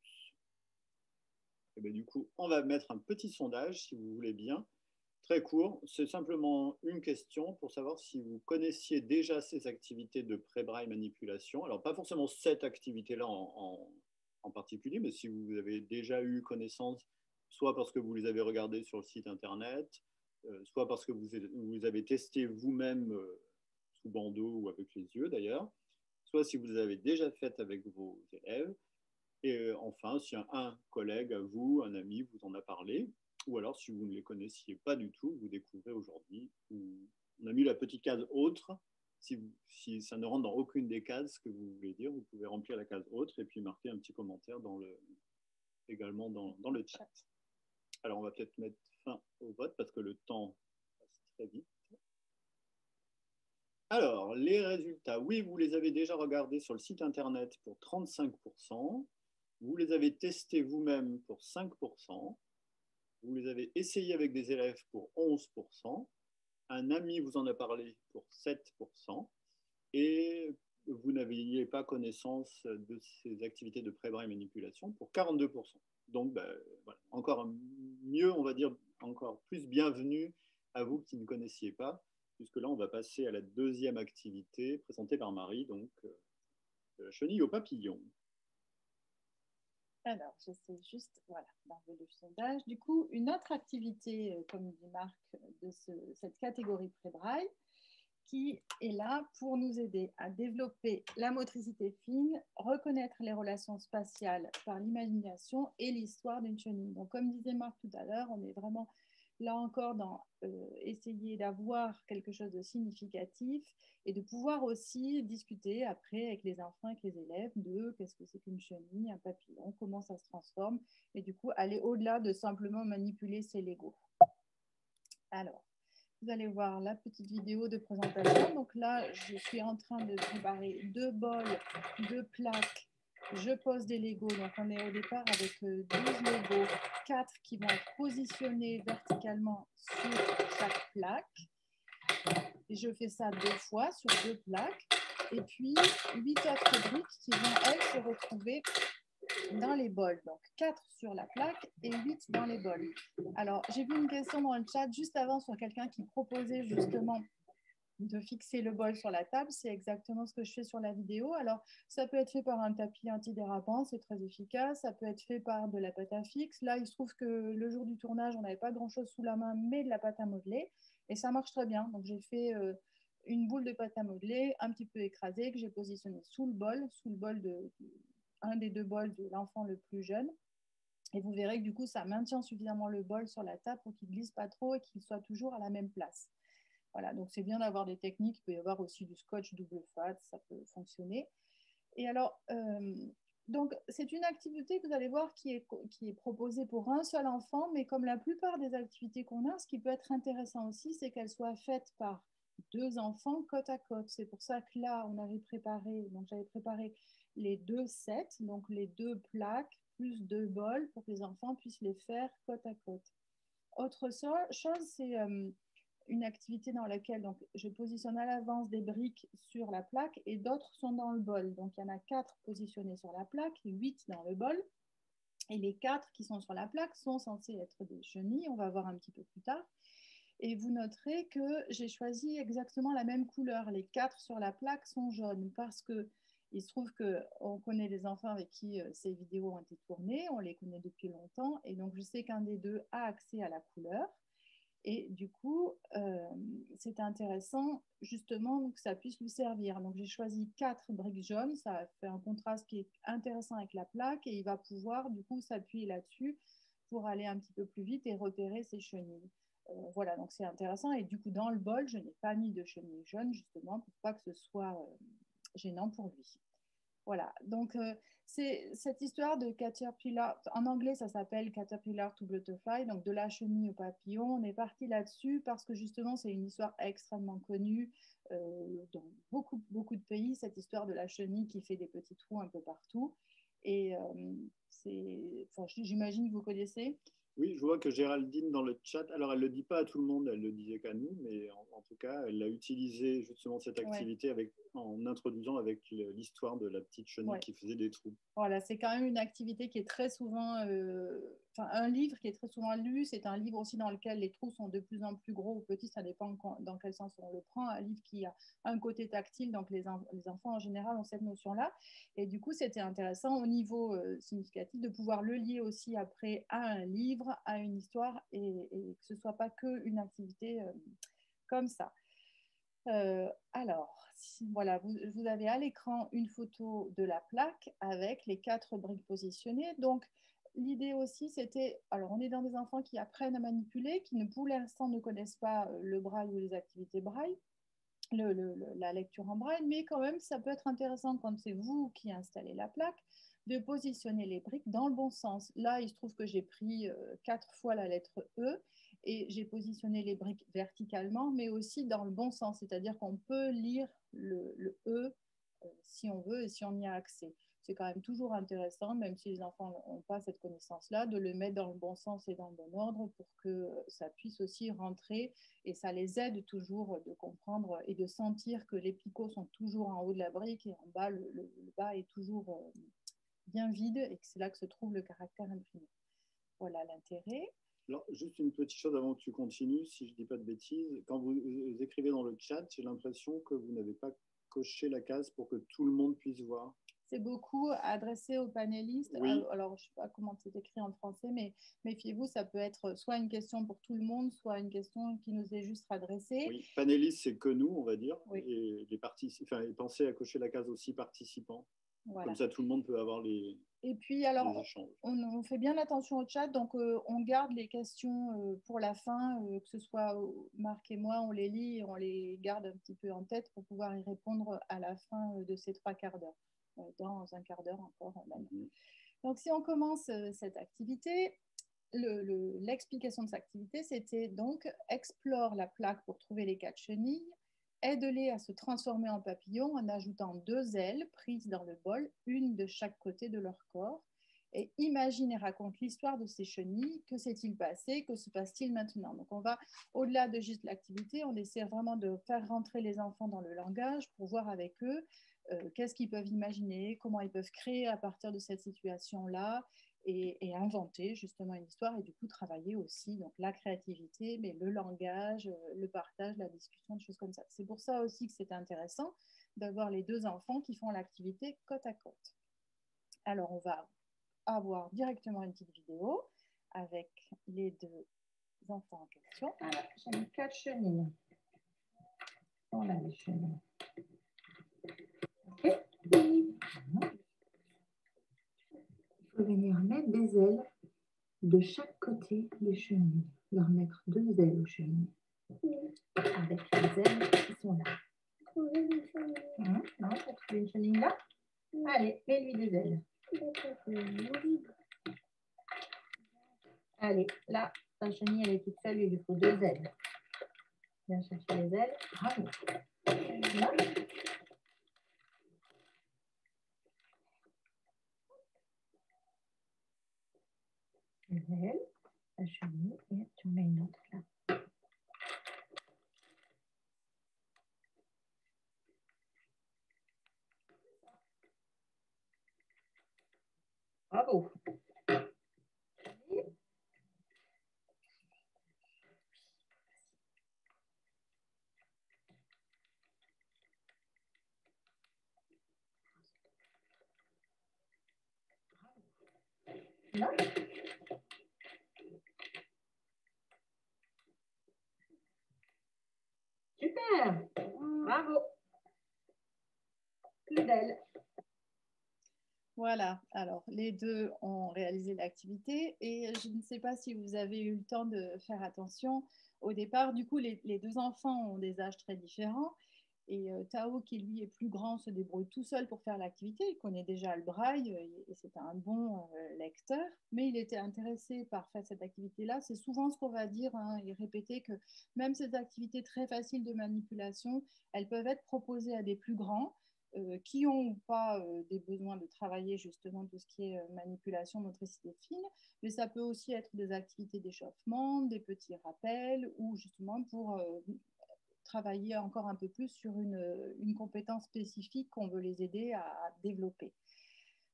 Et bien, du coup, on va mettre un petit sondage, si vous voulez bien, très court. C'est simplement une question pour savoir si vous connaissiez déjà ces activités de pré-braille manipulation. Alors, pas forcément cette activité-là en particulier, mais si vous avez déjà eu connaissance, soit parce que vous les avez regardées sur le site internet, soit parce que vous avez testé vous-même sous bandeau ou avec les yeux d'ailleurs, soit si vous les avez déjà faites avec vos élèves. Et enfin, si un collègue à vous, un ami vous en a parlé, ou alors si vous ne les connaissiez pas du tout, vous découvrez aujourd'hui. On a mis la petite case autre. Si ça ne rentre dans aucune des cases que vous voulez dire, vous pouvez remplir la case autre et puis marquer un petit commentaire également dans le chat. Alors on va peut-être mettre fin au vote parce que le temps passe très vite. Alors, les résultats, oui, vous les avez déjà regardés sur le site internet pour 35%. Vous les avez testés vous-même pour 5%. Vous les avez essayés avec des élèves pour 11%. Un ami vous en a parlé pour 7%. Et vous n'aviez pas connaissance de ces activités de pré-braille manipulation pour 42%. Donc, voilà, encore mieux, on va dire, encore plus bienvenue à vous qui ne connaissiez pas, puisque là, on va passer à la deuxième activité présentée par Marie, donc de la chenille au papillon.
Alors, j'essaie juste d'enlever le sondage. Du coup, une autre activité, comme dit Marc, de cette catégorie pré-braille, qui est là pour nous aider à développer la motricité fine, reconnaître les relations spatiales par l'imagination et l'histoire d'une chenille. Donc, comme disait Marc tout à l'heure, on est vraiment là encore dans essayer d'avoir quelque chose de significatif et de pouvoir aussi discuter après avec les enfants, avec les élèves de qu'est-ce que c'est qu'une chenille, un papillon, comment ça se transforme et du coup aller au-delà de simplement manipuler ces Legos. Alors, vous allez voir la petite vidéo de présentation. Donc là, je suis en train de préparer 2 bols, 2 plaques. Je pose des Legos. Donc on est au départ avec 12 Legos, 4 qui vont être positionnés verticalement sur chaque plaque. Et je fais ça 2 fois sur 2 plaques. Et puis 8 autres briques qui vont, elles, se retrouver dans les bols. Donc 4 sur la plaque et 8 dans les bols. Alors, j'ai vu une question dans le chat juste avant sur quelqu'un qui proposait justement de fixer le bol sur la table. C'est exactement ce que je fais sur la vidéo. Alors, ça peut être fait par un tapis antidérapant, c'est très efficace. Ça peut être fait par de la pâte à fixe. Là, il se trouve que le jour du tournage, on n'avait pas grand-chose sous la main, mais de la pâte à modeler. Et ça marche très bien. Donc, j'ai fait une boule de pâte à modeler, un petit peu écrasée, que j'ai positionnée sous le bol de un des 2 bols de l'enfant le plus jeune. Et vous verrez que du coup, ça maintient suffisamment le bol sur la table pour qu'il ne glisse pas trop et qu'il soit toujours à la même place. Voilà, donc c'est bien d'avoir des techniques. Il peut y avoir aussi du scotch double face, ça peut fonctionner. Et alors, donc c'est une activité que vous allez voir qui est proposée pour un seul enfant, mais comme la plupart des activités qu'on a, ce qui peut être intéressant aussi, c'est qu'elles soient faites par 2 enfants côte à côte. C'est pour ça que là, j'avais préparé les 2 sets, donc les 2 plaques, plus 2 bols pour que les enfants puissent les faire côte à côte. Autre chose, c'est une activité dans laquelle donc, je positionne à l'avance des briques sur la plaque et d'autres sont dans le bol. Donc, il y en a 4 positionnés sur la plaque, 8 dans le bol. Et les 4 qui sont sur la plaque sont censés être des chenilles. On va voir un petit peu plus tard. Et vous noterez que j'ai choisi exactement la même couleur. Les 4 sur la plaque sont jaunes parce que il se trouve qu'on connaît les enfants avec qui ces vidéos ont été tournées, on les connaît depuis longtemps, et donc je sais qu'un des 2 a accès à la couleur. Et du coup, c'est intéressant justement que ça puisse lui servir. Donc j'ai choisi 4 briques jaunes, ça fait un contraste qui est intéressant avec la plaque, et il va pouvoir du coup s'appuyer là-dessus pour aller un petit peu plus vite et repérer ses chenilles. Voilà, donc c'est intéressant. Et du coup, dans le bol, je n'ai pas mis de chenilles jaunes justement pour pas que ce soit gênant pour lui. Voilà, donc c'est cette histoire de Caterpillar, en anglais ça s'appelle Caterpillar to Butterfly, donc de la chenille au papillon. On est parti là-dessus parce que justement c'est une histoire extrêmement connue dans beaucoup de pays, cette histoire de la chenille qui fait des petits trous un peu partout. Et j'imagine que vous connaissez.
Oui, je vois que Géraldine dans le chat, alors elle ne le dit pas à tout le monde, elle le disait qu'à nous, mais en tout cas, elle a utilisé justement cette activité en introduisant avec l'histoire de la petite chenille qui faisait des trous.
Voilà, c'est quand même une activité qui est très souvent, un livre qui est très souvent lu. C'est un livre aussi dans lequel les trous sont de plus en plus gros ou petits, ça dépend dans quel sens on le prend. Un livre qui a un côté tactile, donc les enfants en général ont cette notion-là. Et du coup, c'était intéressant au niveau significatif de pouvoir le lier aussi après à un livre, à une histoire, et que ce ne soit pas qu'une activité comme ça. Alors, voilà, vous avez à l'écran une photo de la plaque avec les 4 briques positionnées. Donc, l'idée aussi, c'était, alors on est dans des enfants qui apprennent à manipuler, qui pour l'instant ne connaissent pas le braille ou les activités braille, la lecture en braille, mais quand même, ça peut être intéressant quand c'est vous qui installez la plaque, de positionner les briques dans le bon sens. Là, il se trouve que j'ai pris 4 fois la lettre E et j'ai positionné les briques verticalement, mais aussi dans le bon sens, c'est-à-dire qu'on peut lire le E si on veut et si on y a accès. C'est quand même toujours intéressant, même si les enfants n'ont pas cette connaissance-là, de le mettre dans le bon sens et dans le bon ordre pour que ça puisse aussi rentrer, et ça les aide toujours de comprendre et de sentir que les picots sont toujours en haut de la brique et en bas, le bas est toujours bien vide et que c'est là que se trouve le caractère imprimé. Voilà l'intérêt.
Alors, juste une petite chose avant que tu continues, si je ne dis pas de bêtises. Quand vous écrivez dans le chat, j'ai l'impression que vous n'avez pas coché la case pour que tout le monde puisse voir.
c'est beaucoup adressé aux panélistes.
Oui.
Alors, je ne sais pas comment c'est écrit en français, mais méfiez-vous, ça peut être soit une question pour tout le monde, soit une question qui nous est juste adressée.
Oui, panéliste, c'est que nous, on va dire.
Oui.
Et et pensez à cocher la case aussi participants.
Voilà.
Comme ça, tout le monde peut avoir les
Et puis, alors,
les échanges.
On fait bien attention au chat, donc on garde les questions pour la fin, que ce soit Marc et moi, on les lit et on les garde un petit peu en tête pour pouvoir y répondre à la fin de ces 3 quarts d'heure, dans un quart d'heure encore même. Donc, si on commence cette activité, l'explication de cette activité, c'était donc explore la plaque pour trouver les 4 chenilles, aide-les à se transformer en papillons en ajoutant 2 ailes prises dans le bol, une de chaque côté de leur corps, et imagine et raconte l'histoire de ces chenilles. Que s'est-il passé? Que se passe-t-il maintenant? Donc on va, au-delà de juste l'activité, on essaie vraiment de faire rentrer les enfants dans le langage pour voir avec eux qu'est-ce qu'ils peuvent imaginer, comment ils peuvent créer à partir de cette situation-là, et inventer justement une histoire et du coup travailler aussi donc la créativité, mais le langage, le partage, la discussion, des choses comme ça. C'est pour ça aussi que c'est intéressant d'avoir les 2 enfants qui font l'activité côte à côte. Alors on va avoir directement une petite vidéo avec les 2 enfants en question.
Alors, j'ai mis 4 chenilles. On a les chenilles. Ok. Il faut venir mettre des ailes de chaque côté des chenilles. Leur mettre 2 ailes aux chenilles. Avec les ailes qui sont là. Non, tu as trouvé une chenille là? Allez, mets-lui des ailes. Allez, là, ta chenille, elle est toute seule, il lui faut 2 ailes. Viens chercher les ailes. Bravo. Là. Les ailes, la chenille, et tu en mets une autre là. Bravo. Là. Super. Bravo. Plus d'ailes.
Voilà, alors les 2 ont réalisé l'activité et je ne sais pas si vous avez eu le temps de faire attention. Au départ, du coup, les 2 enfants ont des âges très différents et Tao, qui lui est plus grand, se débrouille tout seul pour faire l'activité. Il connaît déjà le braille et c'est un bon lecteur, mais il était intéressé par faire cette activité-là. C'est souvent ce qu'on va dire et répéter que même ces activités très faciles de manipulation, elles peuvent être proposées à des plus grands qui n'ont pas des besoins de travailler justement tout ce qui est manipulation, motricité fine, mais ça peut aussi être des activités d'échauffement, des petits rappels, ou justement pour travailler encore un peu plus sur une compétence spécifique qu'on veut les aider à développer.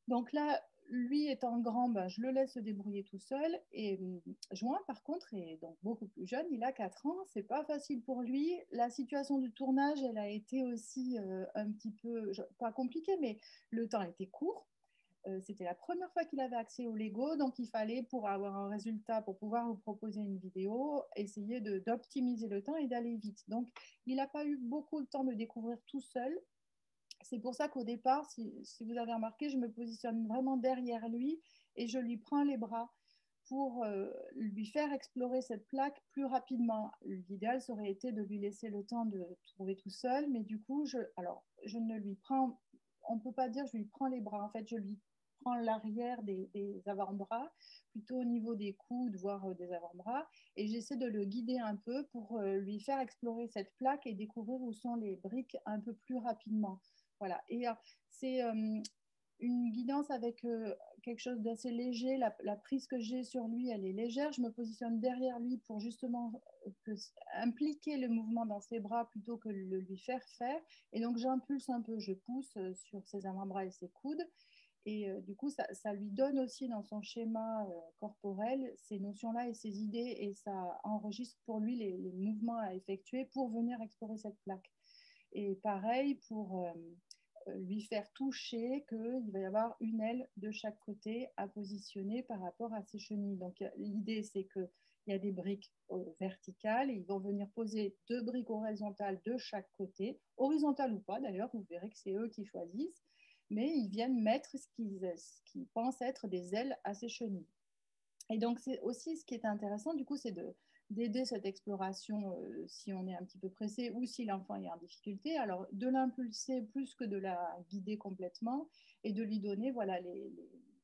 Donc là, lui étant grand, ben, je le laisse se débrouiller tout seul. Et Juin, par contre, est donc beaucoup plus jeune, il a 4 ans, c'est pas facile pour lui. La situation du tournage, elle a été aussi un petit peu, pas compliquée, mais le temps était court. C'était la première fois qu'il avait accès au Lego, donc il fallait, pour avoir un résultat, pour pouvoir vous proposer une vidéo, essayer d'optimiser le temps et d'aller vite. Donc, il n'a pas eu beaucoup de temps de découvrir tout seul. C'est pour ça qu'au départ, si vous avez remarqué, je me positionne vraiment derrière lui et je lui prends les bras pour lui faire explorer cette plaque plus rapidement. L'idéal, ça aurait été de lui laisser le temps de trouver tout seul, mais du coup, je ne lui prends, on ne peut pas dire je lui prends les bras, en fait, je lui prends l'arrière des avant-bras, plutôt au niveau des coudes, voire des avant-bras, et j'essaie de le guider un peu pour lui faire explorer cette plaque et découvrir où sont les briques un peu plus rapidement. Voilà, et c'est une guidance avec quelque chose d'assez léger. La prise que j'ai sur lui, elle est légère. Je me positionne derrière lui pour justement impliquer le mouvement dans ses bras plutôt que le lui faire faire. Et donc, j'impulse un peu, je pousse sur ses avant-bras et ses coudes. Et du coup, ça lui donne aussi dans son schéma corporel ces notions-là et ces idées. Et ça enregistre pour lui les mouvements à effectuer pour venir explorer cette plaque. Et pareil pour lui faire toucher qu'il va y avoir une aile de chaque côté à positionner par rapport à ses chenilles. Donc l'idée, c'est qu'il y a des briques verticales et ils vont venir poser 2 briques horizontales de chaque côté, horizontales ou pas d'ailleurs, vous verrez que c'est eux qui choisissent, mais ils viennent mettre ce qu'ils pensent être des ailes à ses chenilles. Et donc c'est aussi ce qui est intéressant du coup, c'est d'aider cette exploration si on est un petit peu pressé ou si l'enfant est en difficulté. Alors, de l'impulser plus que de la guider complètement et de lui donner voilà, les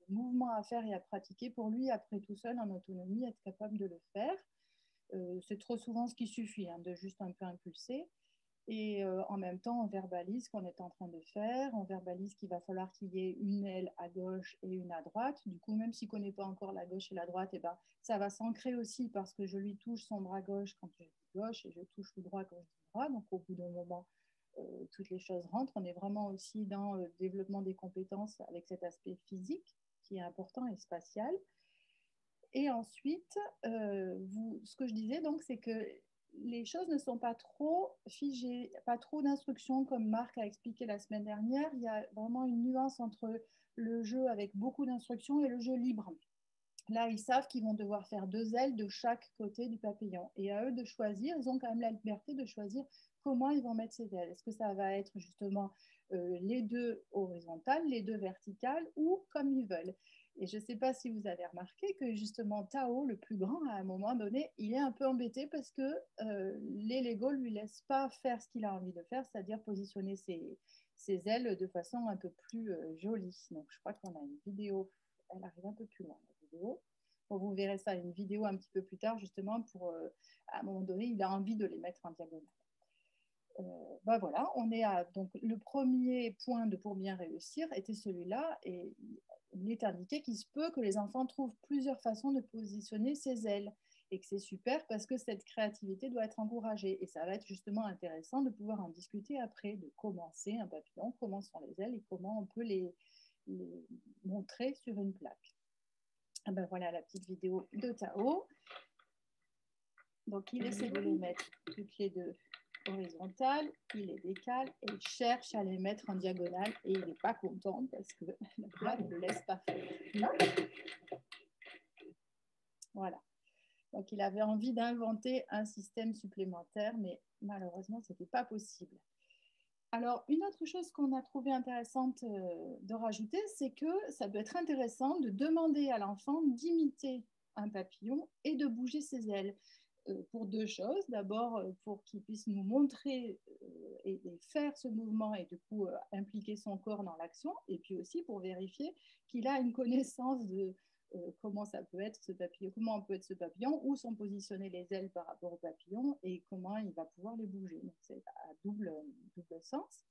mouvements à faire et à pratiquer pour lui, après tout seul, en autonomie, être capable de le faire. C'est trop souvent ce qui suffit, hein, de juste un peu impulser. Et en même temps, on verbalise ce qu'on est en train de faire. On verbalise qu'il va falloir qu'il y ait une aile à gauche et une à droite. Du coup, même s'il ne connaît pas encore la gauche et la droite, eh ben, ça va s'ancrer aussi parce que je lui touche son bras gauche quand je dis gauche et je touche le droit quand je dis droit. Donc, au bout d'un moment, toutes les choses rentrent. On est vraiment aussi dans le développement des compétences avec cet aspect physique qui est important et spatial. Et ensuite, ce que je disais, donc, c'est que les choses ne sont pas trop figées, pas trop d'instructions comme Marc a expliqué la semaine dernière. Il y a vraiment une nuance entre le jeu avec beaucoup d'instructions et le jeu libre. Là, ils savent qu'ils vont devoir faire 2 ailes de chaque côté du papillon. Et à eux de choisir, ils ont quand même la liberté de choisir comment ils vont mettre ces ailes. Est-ce que ça va être justement les 2 horizontales, les 2 verticales ou comme ils veulent. Et je ne sais pas si vous avez remarqué que justement Tao, le plus grand, à un moment donné, il est un peu embêté parce que les Lego ne lui laissent pas faire ce qu'il a envie de faire, c'est-à-dire positionner ses ailes de façon un peu plus jolie. Donc je crois qu'on a une vidéo, elle arrive un peu plus loin. Vidéo. Bon, vous verrez ça, une vidéo un petit peu plus tard, justement, pour, à un moment donné, il a envie de les mettre en diagonale. Ben voilà, on est à, donc, le premier point de pour bien réussir était celui-là, et il est indiqué qu'il se peut que les enfants trouvent plusieurs façons de positionner ses ailes, et que c'est super parce que cette créativité doit être encouragée, et ça va être justement intéressant de pouvoir en discuter après, de commencer un papillon, comment sont les ailes, et comment on peut les montrer sur une plaque. Ah ben voilà la petite vidéo de Tao. Donc il essaie de les mettre toutes les 2 horizontales, il les décale et il cherche à les mettre en diagonale et il n'est pas content parce que la plaque ne le laisse pas faire. Voilà. Donc il avait envie d'inventer un système supplémentaire, mais malheureusement, ce n'était pas possible. Alors, une autre chose qu'on a trouvé intéressante de rajouter, c'est que ça peut être intéressant de demander à l'enfant d'imiter un papillon et de bouger ses ailes pour 2 choses. D'abord, pour qu'il puisse nous montrer et faire ce mouvement et du coup impliquer son corps dans l'action, et puis aussi pour vérifier qu'il a une connaissance de comment ça peut être ce papillon, comment on peut être ce papillon, où sont positionnées les ailes par rapport au papillon et comment il va pouvoir les bouger. Donc c'est à double sens.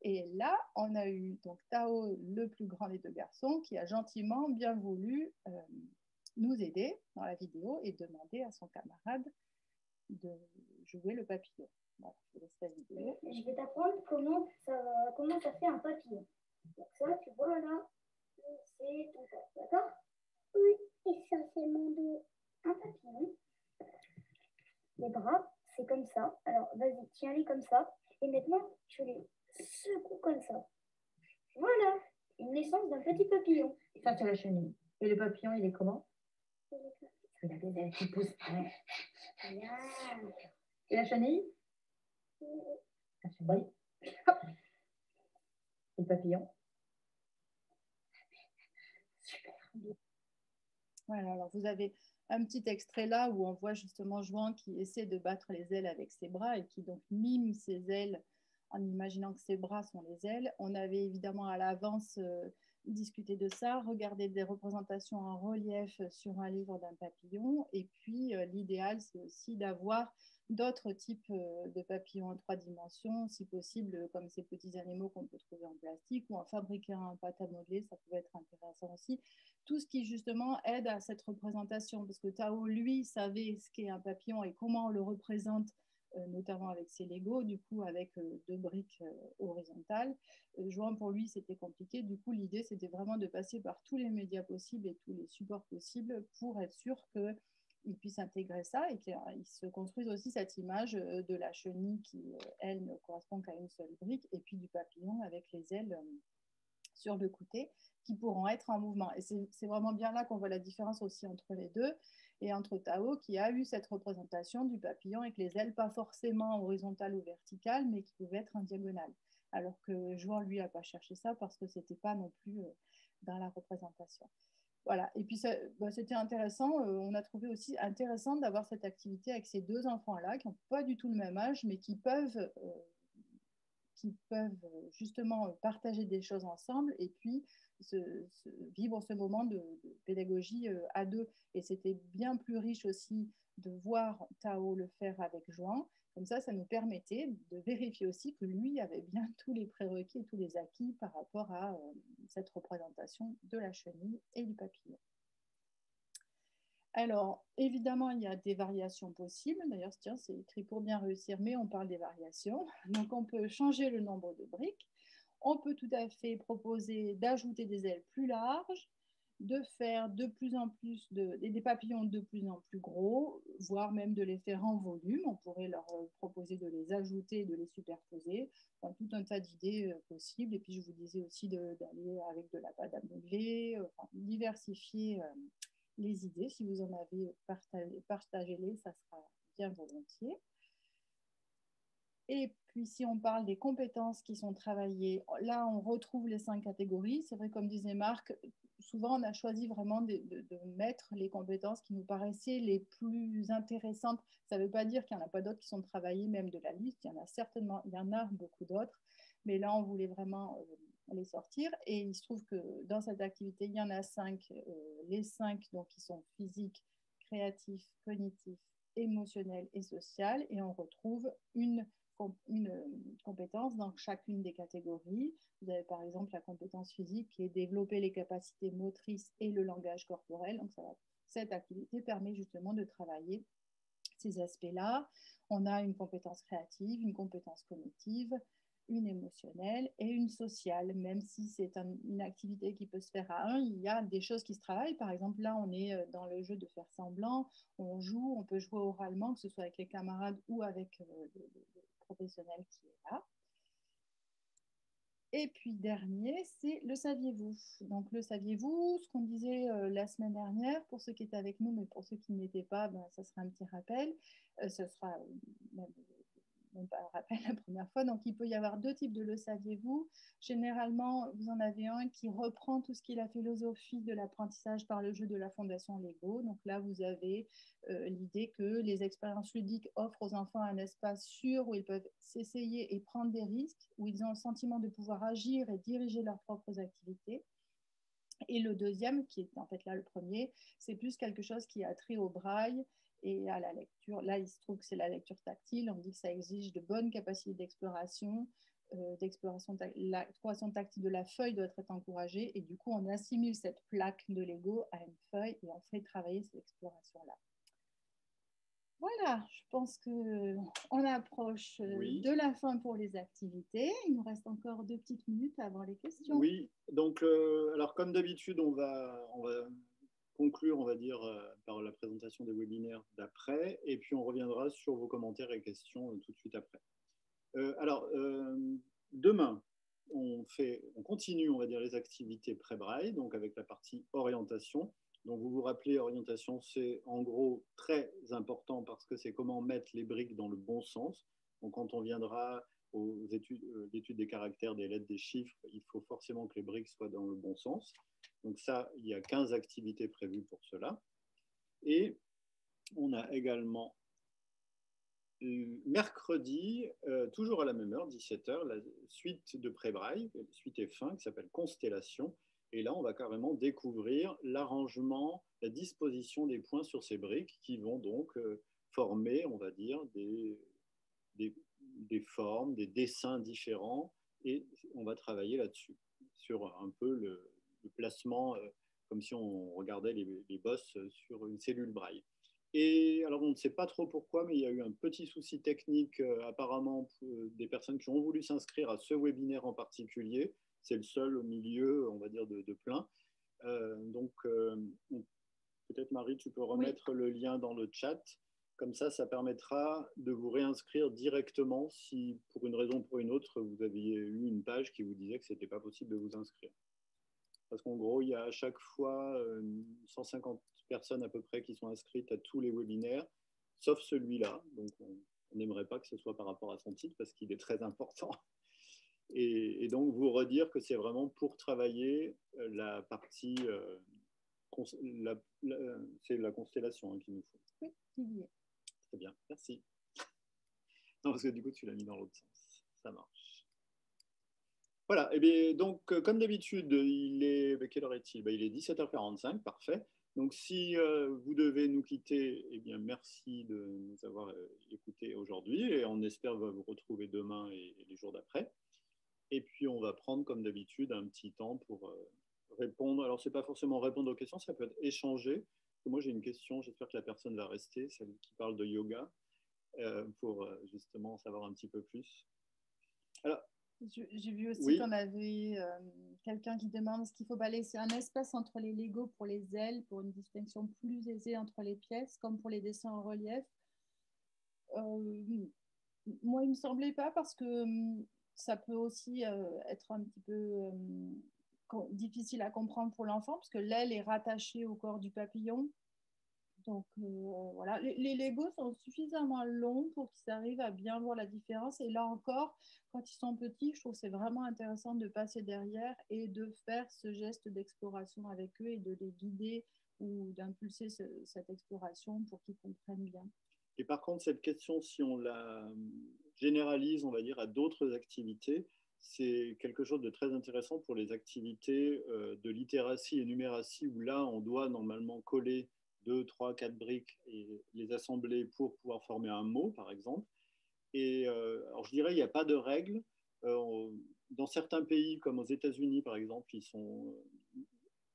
Et là, on a eu donc Tao, le plus grand des 2 garçons, qui a gentiment bien voulu nous aider dans la vidéo et demander à son camarade de jouer le papillon. Voilà, je laisse la vidéo.
Je vais t'apprendre comment ça fait un papillon. Donc ça, tu vois là, c'est ton corps, d'accord? Oui, et ça c'est mon dos. Un papillon. Les bras, c'est comme ça. Alors vas-y, tiens-les comme ça. Et maintenant, tu les secoues comme ça. Voilà, une naissance d'un petit papillon.
Et ça, c'est la chenille. Et le papillon, il est comment? Il a des ailes qui poussent. Ouais. Et la chenille? La chenille. Hop. Et le papillon? Super.
Voilà, alors vous avez un petit extrait là où on voit justement Jouan qui essaie de battre les ailes avec ses bras et qui donc mime ses ailes en imaginant que ses bras sont les ailes. On avait évidemment à l'avance discuté de ça, regardé des représentations en relief sur un livre d'un papillon. Et puis l'idéal, c'est aussi d'avoir d'autres types de papillons en 3 dimensions, si possible, comme ces petits animaux qu'on peut trouver en plastique, ou en fabriquer un pâte à modeler, ça peut être intéressant aussi. Tout ce qui justement aide à cette représentation, parce que Tao, lui, savait ce qu'est un papillon et comment on le représente, notamment avec ses Lego, du coup avec 2 briques horizontales. Jouant pour lui, c'était compliqué. Du coup, l'idée, c'était vraiment de passer par tous les médias possibles et tous les supports possibles pour être sûr que ils puissent intégrer ça et qu'ils se construisent aussi cette image de la chenille qui, elle, ne correspond qu'à une seule brique, et puis du papillon avec les ailes sur le côté qui pourront être en mouvement. Et c'est vraiment bien là qu'on voit la différence aussi entre les deux et entre Tao qui a eu cette représentation du papillon avec les ailes pas forcément horizontales ou verticales, mais qui pouvaient être en diagonale. Alors que Jouan, lui, n'a pas cherché ça parce que ce n'était pas non plus dans la représentation. Voilà. Et puis, c'était intéressant. On a trouvé aussi intéressant d'avoir cette activité avec ces deux enfants-là qui n'ont pas du tout le même âge, mais qui peuvent justement partager des choses ensemble et puis vivre ce moment de pédagogie à deux. Et c'était bien plus riche aussi de voir Tao le faire avec Jouan. Comme ça nous permettait de vérifier aussi que lui avait bien tous les prérequis et tous les acquis par rapport à cette représentation de la chenille et du papillon. Alors, évidemment, il y a des variations possibles. D'ailleurs, tiens, c'est écrit pour bien réussir, mais on parle des variations. Donc, on peut changer le nombre de briques. On peut tout à fait proposer d'ajouter des ailes plus larges, de faire de plus en plus des papillons de plus en plus gros, voire même de les faire en volume. On pourrait leur proposer de les ajouter, de les superposer. Enfin, tout un tas d'idées possibles. Et puis, je vous disais aussi d'aller avec de la pâte à modeler, diversifier les idées. Si vous en avez, partagez-les, ça sera bien volontiers. Et puis, si on parle des compétences qui sont travaillées, là, on retrouve les 5 catégories. C'est vrai, comme disait Marc, souvent, on a choisi vraiment de mettre les compétences qui nous paraissaient les plus intéressantes. Ça ne veut pas dire qu'il n'y en a pas d'autres qui sont travaillées, même de la liste. Il y en a certainement, il y en a beaucoup d'autres. Mais là, on voulait vraiment les sortir. Et il se trouve que dans cette activité, il y en a 5. Les 5 donc, qui sont physiques, créatifs, cognitifs, émotionnels et sociaux. Et on retrouve une compétence dans chacune des catégories. Vous avez par exemple la compétence physique qui est développer les capacités motrices et le langage corporel. Donc cette activité permet justement de travailler ces aspects-là. On a une compétence créative, une compétence cognitive, une émotionnelle et une sociale. Même si c'est une activité qui peut se faire à un, il y a des choses qui se travaillent. Par exemple, là, on est dans le jeu de faire semblant. On joue, on peut jouer oralement, que ce soit avec les camarades ou avec le professionnel qui est là. Et puis dernier, c'est le saviez-vous. Donc le saviez-vous, ce qu'on disait la semaine dernière, pour ceux qui étaient avec nous, mais pour ceux qui n'y étaient pas, ben, ça sera un petit rappel. Ce sera même pas un rappel la première fois. Donc il peut y avoir 2 types de le saviez-vous. Généralement, vous en avez un qui reprend tout ce qui est la philosophie de l'apprentissage par le jeu de la Fondation Lego. Donc là, vous avez l'idée que les expériences ludiques offrent aux enfants un espace sûr où ils peuvent s'essayer et prendre des risques, où ils ont le sentiment de pouvoir agir et diriger leurs propres activités. Et le deuxième, qui est en fait là le premier, c'est plus quelque chose qui a trait au braille et à la lecture. Là, il se trouve que c'est la lecture tactile. On dit que ça exige de bonnes capacités d'exploration. L'exploration tactile de la feuille doit être encouragée. Et du coup, on assimile cette plaque de Lego à une feuille et on fait travailler cette exploration-là. Voilà, je pense qu'on approche de la fin pour les activités. Il nous reste encore 2 petites minutes avant les questions.
Oui, donc alors comme d'habitude, on va conclure, on va dire, par la présentation des webinaires d'après, et puis on reviendra sur vos commentaires et questions tout de suite après. Alors, demain, on continue, on va dire, les activités pré-braille, donc avec la partie orientation. Donc, vous vous rappelez, orientation, c'est en gros très important parce que c'est comment mettre les briques dans le bon sens. Donc, quand on viendra aux études des caractères, des lettres, des chiffres, il faut forcément que les briques soient dans le bon sens. Donc, ça, il y a 15 activités prévues pour cela. Et on a également mercredi, toujours à la même heure, 17h, la suite de pré-braille, suite F1 qui s'appelle Constellation. Et là, on va carrément découvrir l'arrangement, la disposition des points sur ces briques qui vont donc former, on va dire, des formes, des dessins différents. Et on va travailler là-dessus, sur un peu le placement, comme si on regardait les bosses sur une cellule braille. Et alors, on ne sait pas trop pourquoi, mais il y a eu un petit souci technique apparemment des personnes qui ont voulu s'inscrire à ce webinaire en particulier. C'est le seul au milieu, on va dire, de plein. Donc, peut-être Marie, tu peux remettre le lien dans le chat. Comme ça permettra de vous réinscrire directement si, pour une raison ou pour une autre, vous aviez eu une page qui vous disait que ce n'était pas possible de vous inscrire. Parce qu'en gros, il y a à chaque fois 150 personnes à peu près qui sont inscrites à tous les webinaires, sauf celui-là. Donc, on n'aimerait pas que ce soit par rapport à son titre parce qu'il est très important. Et donc, vous redire que c'est vraiment pour travailler la partie, c'est la constellation qu'il nous faut.
Oui, il y est.
Très bien, merci. Non, parce que du coup, tu l'as mis dans l'autre sens. Ça marche. Voilà, et bien, donc, comme d'habitude, quelle heure est-il? Il est 17h45, parfait. Donc, si vous devez nous quitter, eh bien, merci de nous avoir écoutés aujourd'hui et on espère vous retrouver demain et les jours d'après. Et puis, on va prendre, comme d'habitude, un petit temps pour répondre. Alors, ce n'est pas forcément répondre aux questions, ça peut être échanger. Moi, j'ai une question, j'espère que la personne va rester, celle qui parle de yoga, pour justement en savoir un petit peu plus. Alors,
j'ai vu aussi qu'on avait quelqu'un qui demande est-ce qu'il faut balayer un espace entre les Legos pour les ailes, pour une distinction plus aisée entre les pièces, comme pour les dessins en relief. Moi, il ne me semblait pas parce que ça peut aussi être un petit peu difficile à comprendre pour l'enfant parce que l'aile est rattachée au corps du papillon. Donc voilà, les Legos sont suffisamment longs pour qu'ils arrivent à bien voir la différence. Et là encore, quand ils sont petits, je trouve que c'est vraiment intéressant de passer derrière et de faire ce geste d'exploration avec eux et de les guider ou d'impulser cette exploration pour qu'ils comprennent bien.
Et par contre, cette question, si on la généralise, on va dire, à d'autres activités, c'est quelque chose de très intéressant pour les activités de littératie et numératie, où là, on doit normalement coller 2, 3, 4 briques et les assembler pour pouvoir former un mot, par exemple. Et alors, je dirais, il n'y a pas de règle. Dans certains pays, comme aux États-Unis, par exemple, ils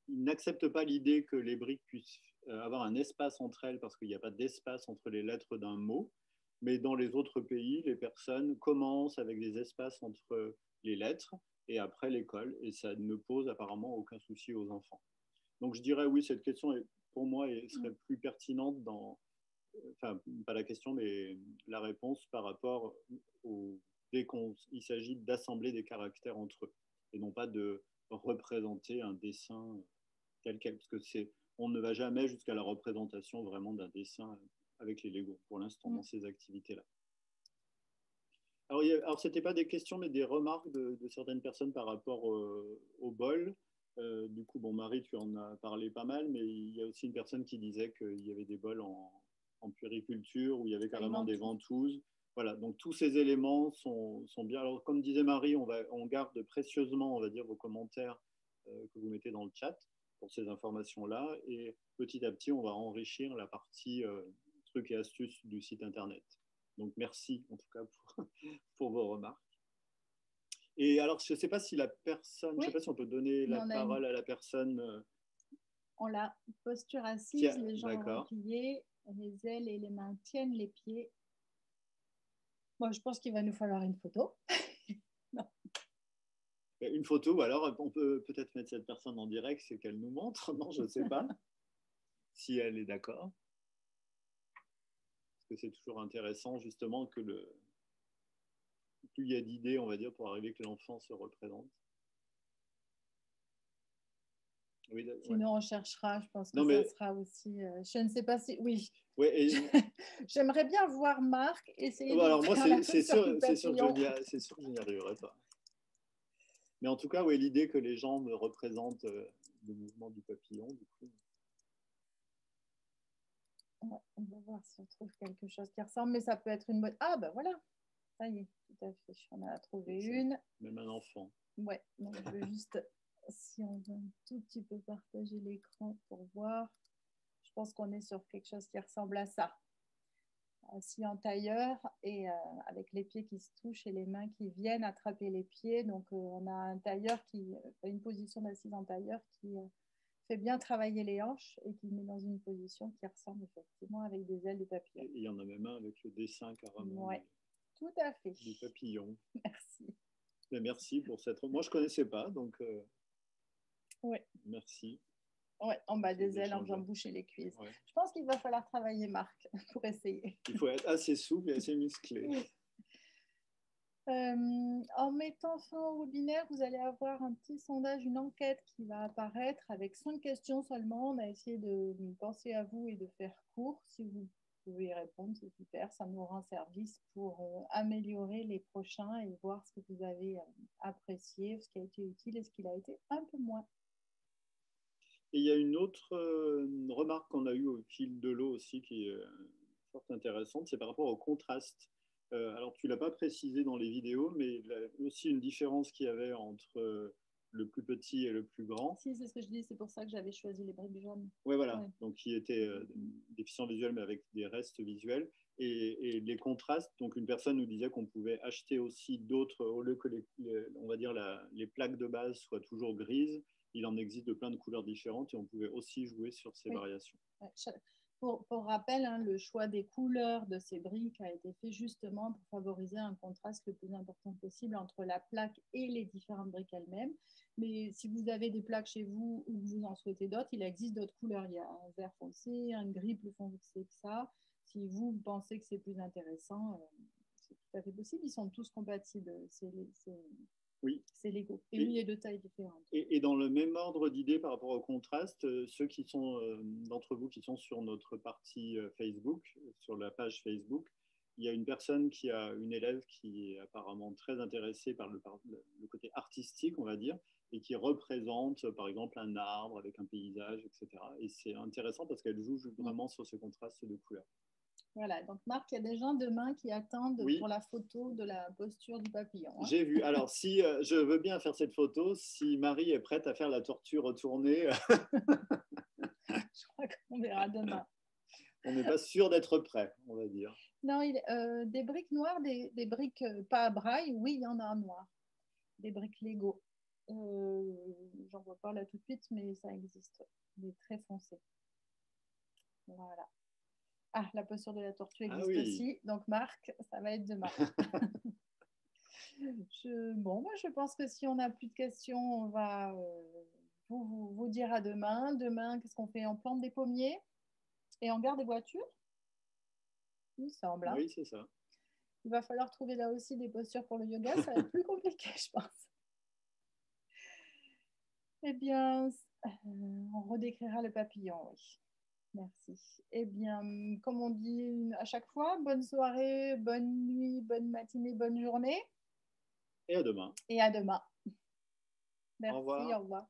n'acceptent pas l'idée que les briques puissent avoir un espace entre elles parce qu'il n'y a pas d'espace entre les lettres d'un mot. Mais dans les autres pays, les personnes commencent avec des espaces entre les lettres et après les collent. Et ça ne pose apparemment aucun souci aux enfants. Donc je dirais oui, cette question, pour moi, serait plus pertinente dans... Enfin, pas la question, mais la réponse par rapport dès qu'il s'agit d'assembler des caractères entre eux et non pas de représenter un dessin tel quel, parce que on ne va jamais jusqu'à la représentation vraiment d'un dessin avec les Legos, pour l'instant, dans ces activités-là. Alors ce n'était pas des questions, mais des remarques de certaines personnes par rapport au bol. Du coup, bon, Marie, tu en as parlé pas mal, mais il y a aussi une personne qui disait qu'il y avait des bols en puériculture, où il y avait carrément des ventouses. Voilà, donc tous ces éléments sont bien. Alors, comme disait Marie, on garde précieusement, on va dire, vos commentaires que vous mettez dans le chat pour ces informations-là. Et petit à petit, on va enrichir la partie trucs et astuces du site Internet. Donc, merci en tout cas pour vos remarques. Et alors, je ne sais pas si la personne, je ne sais pas si on peut donner la parole à la personne.
On la posture assise, les jambes repliées, les ailes et les mains tiennent les pieds. Moi, je pense qu'il va nous falloir une photo. Non.
Une photo, ou alors on peut peut-être mettre cette personne en direct, c'est qu'elle nous montre. Non, je ne sais pas si elle est d'accord. Parce que c'est toujours intéressant, justement, que plus il y a d'idées, on va dire, pour arriver que l'enfant se représente.
Oui, sinon, on cherchera, je pense que ça sera aussi... je ne sais pas si... Oui. J'aimerais bien voir Marc essayer de
alors moi, c'est sûr que
je
n'y arriverai pas. Mais en tout cas, oui, l'idée que les gens me représentent le mouvement du papillon, du coup.
On va voir si on trouve quelque chose qui ressemble, mais ça peut être une bonne... Ah, ben voilà, ça y est, tout à fait, on en a trouvé une.
Même un enfant.
Ouais, donc je veux juste, si on veut un tout petit peu partager l'écran pour voir, je pense qu'on est sur quelque chose qui ressemble à ça. Assis en tailleur et avec les pieds qui se touchent et les mains qui viennent attraper les pieds. Donc, on a un tailleur une position d'assise en tailleur qui fait bien travailler les hanches et qui met dans une position qui ressemble effectivement avec des ailes de papillon.
Et il y en a même un avec le dessin carrément.
Oui, tout à fait.
Du papillon.
Merci.
Mais merci pour cette... Moi, je ne connaissais pas, donc
ouais.
Merci.
Ouais, en bas des ailes, en
d'échanger.
faisant boucher les cuisses.
Ouais.
Je pense qu'il va falloir travailler, Marc, pour essayer.
Il faut être assez souple et assez musclé.
En mettant fin au webinaire, vous allez avoir un petit sondage, une enquête qui va apparaître avec 5 questions seulement. On a essayé de penser à vous et de faire court. Si vous pouvez y répondre, c'est super. Ça nous rend service pour améliorer les prochains et voir ce que vous avez apprécié, ce qui a été utile et ce qui l'a été un peu moins.
Et il y a une autre remarque qu'on a eue au fil de l'eau aussi qui est fort intéressante, c'est par rapport au contraste. Alors, tu ne l'as pas précisé dans les vidéos, mais aussi une différence qu'il y avait entre le plus petit et le plus grand.
Si, c'est ce que je dis, c'est pour ça que j'avais choisi les briques jaunes.
Oui, voilà,
Ouais.
donc qui étaient déficients visuels, mais avec des restes visuels. Et les contrastes, donc une personne nous disait qu'on pouvait acheter aussi d'autres, au lieu que on va dire les plaques de base soient toujours grises, il en existe de plein de couleurs différentes et on pouvait aussi jouer sur ces variations.
Ouais. Pour rappel, hein, le choix des couleurs de ces briques a été fait justement pour favoriser un contraste le plus important possible entre la plaque et les différentes briques elles-mêmes. Mais si vous avez des plaques chez vous ou que vous en souhaitez d'autres, il existe d'autres couleurs. Il y a un vert foncé, un gris plus foncé que ça. Si vous pensez que c'est plus intéressant, c'est tout à fait possible. Ils sont tous compatibles.
Oui.
C'est Lego. Et oui, il y a de tailles différentes.
Et dans le même ordre d'idée par rapport au contraste, ceux qui sont d'entre vous qui sont sur notre partie Facebook, sur la page Facebook, il y a une personne une élève qui est apparemment très intéressée par le côté artistique, on va dire, et qui représente par exemple un arbre avec un paysage, etc. Et c'est intéressant parce qu'elle joue vraiment sur ce contraste de couleurs.
Voilà, donc Marc, il y a des gens demain qui attendent pour la photo de la posture du papillon. Hein.
J'ai vu. Alors, si je veux bien faire cette photo, si Marie est prête à faire la tortue retournée.
Je crois qu'on verra demain.
On n'est pas sûr d'être prêt, on va dire.
Non, des briques noires, des briques pas à braille, oui, il y en a en noir. Des briques Lego. J'en vois pas là tout de suite, mais ça existe. Des très foncés. Voilà. Ah, la posture de la tortue existe aussi. Donc, Marc, ça va être demain. Je pense que si on n'a plus de questions, on va vous dire à demain. Demain, qu'est-ce qu'on fait? On plante des pommiers et on garde des voitures? Il me semble. Hein.
Oui, c'est ça.
Il va falloir trouver là aussi des postures pour le yoga. Ça va être plus compliqué, je pense. Eh bien, on redécrira le papillon, oui. Merci. Eh bien, comme on dit à chaque fois, bonne soirée, bonne nuit, bonne matinée, bonne journée.
Et à demain.
Et à demain. Merci,
au revoir.
Au revoir.